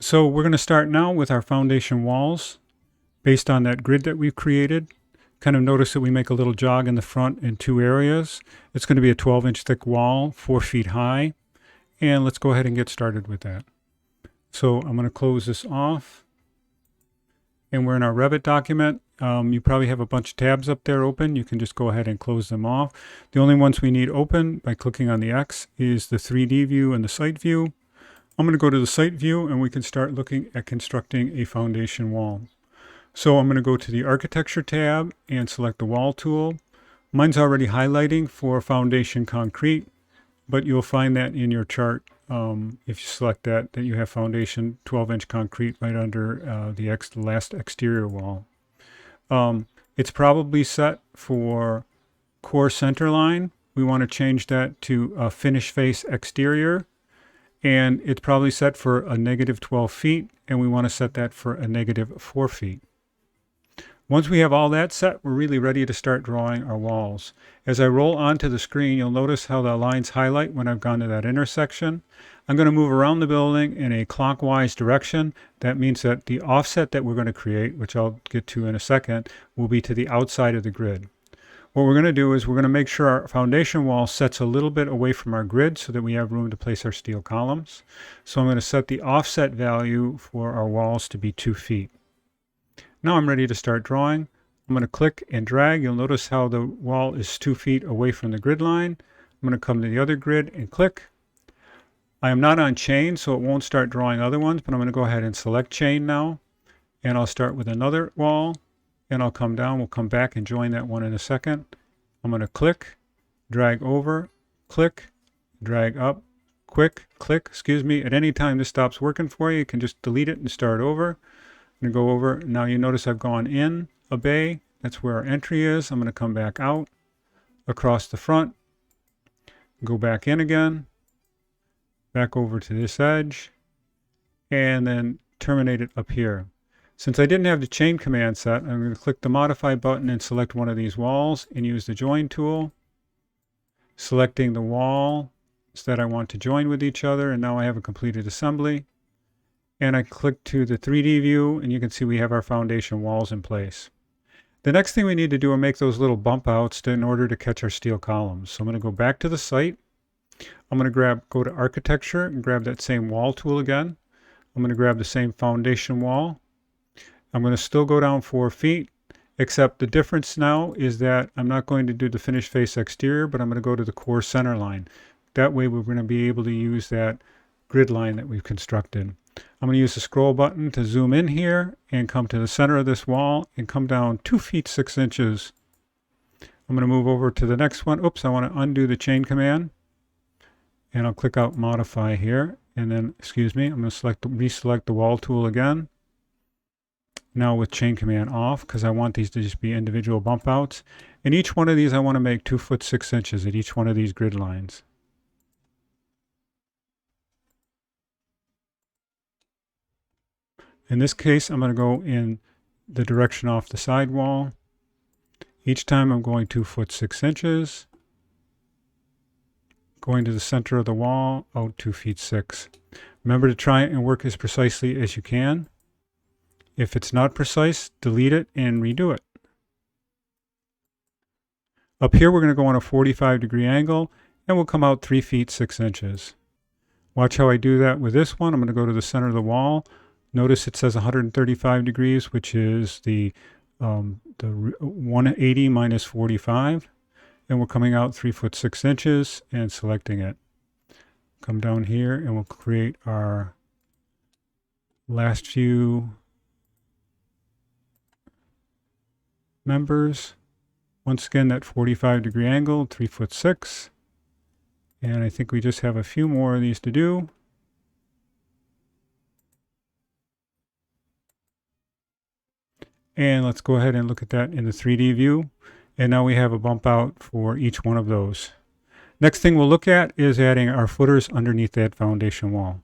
So we're going to start now with our foundation walls based on that grid that we've created. Kind of notice that we make a little jog in the front in two areas. It's going to be a 12-inch thick wall, 4 feet high. And let's go ahead and get started with that. So I'm going to close this off. And we're in our Revit document. You probably have a bunch of tabs up there open. You can just go ahead and close them off. The only ones we need open by clicking on the X is the 3D view and the site view. I'm going to go to the site view and we can start looking at constructing a foundation wall. So I'm going to go to the Architecture tab and select the Wall tool. Mine's already highlighting for foundation concrete, but you'll find that in your chart if you select that you have foundation 12-inch concrete right under the last exterior wall. It's probably set for core center line. We want to change that to a finish face exterior. And it's probably set for a negative 12 feet, and we want to set that for a negative 4 feet. Once we have all that set, we're really ready to start drawing our walls. As I roll onto the screen, you'll notice how the lines highlight when I've gone to that intersection. I'm going to move around the building in a clockwise direction. That means that the offset that we're going to create, which I'll get to in a second, will be to the outside of the grid. What we're going to do is we're going to make sure our foundation wall sets a little bit away from our grid so that we have room to place our steel columns. So I'm going to set the offset value for our walls to be 2 feet. Now I'm ready to start drawing. I'm going to click and drag. You'll notice how the wall is 2 feet away from the grid line. I'm going to come to the other grid and click. I am not on chain, so it won't start drawing other ones, but I'm going to go ahead and select chain now. And I'll start with another wall. And I'll come down, we'll come back and join that one in a second. I'm going to click, drag over, click, drag up, click. At any time this stops working for you, you can just delete it and start over. I'm going to go over. Now you notice I've gone in a bay. That's where our entry is. I'm going to come back out, across the front, go back in again, back over to this edge, and then terminate it up here. Since I didn't have the chain command set, I'm going to click the modify button and select one of these walls and use the join tool, selecting the walls that I want to join with each other, and now I have a completed assembly. And I click to the 3D view and you can see we have our foundation walls in place. The next thing we need to do are make those little bump outs in order to catch our steel columns. So I'm going to go back to the site. I'm going to go to Architecture and grab that same wall tool again. I'm going to grab the same foundation wall. I'm going to still go down 4 feet, except the difference now is that I'm not going to do the finish face exterior, but I'm going to go to the core center line. That way we're going to be able to use that grid line that we've constructed. I'm going to use the scroll button to zoom in here and come to the center of this wall and come down 2 feet 6 inches. I'm going to move over to the next one. Oops, I want to undo the chain command. And I'll click out modify here. And then, I'm going to reselect the wall tool again. Now with chain command off, because I want these to just be individual bump outs. And each one of these I want to make 2 foot 6 inches at each one of these grid lines. In this case, I'm going to go in the direction off the side wall. Each time I'm going 2 foot 6 inches. Going to the center of the wall, out 2 feet 6. Remember to try and work as precisely as you can. If it's not precise, delete it and redo it. Up here, we're going to go on a 45-degree angle, and we'll come out 3 feet 6 inches. Watch how I do that with this one. I'm going to go to the center of the wall. Notice it says 135 degrees, which is the 180 minus 45. And we're coming out 3 foot 6 inches and selecting it. Come down here, and we'll create our last few members. Once again, that 45-degree angle, 3 foot 6. And I think we just have a few more of these to do. And let's go ahead and look at that in the 3D view. And now we have a bump out for each one of those. Next thing we'll look at is adding our footers underneath that foundation wall.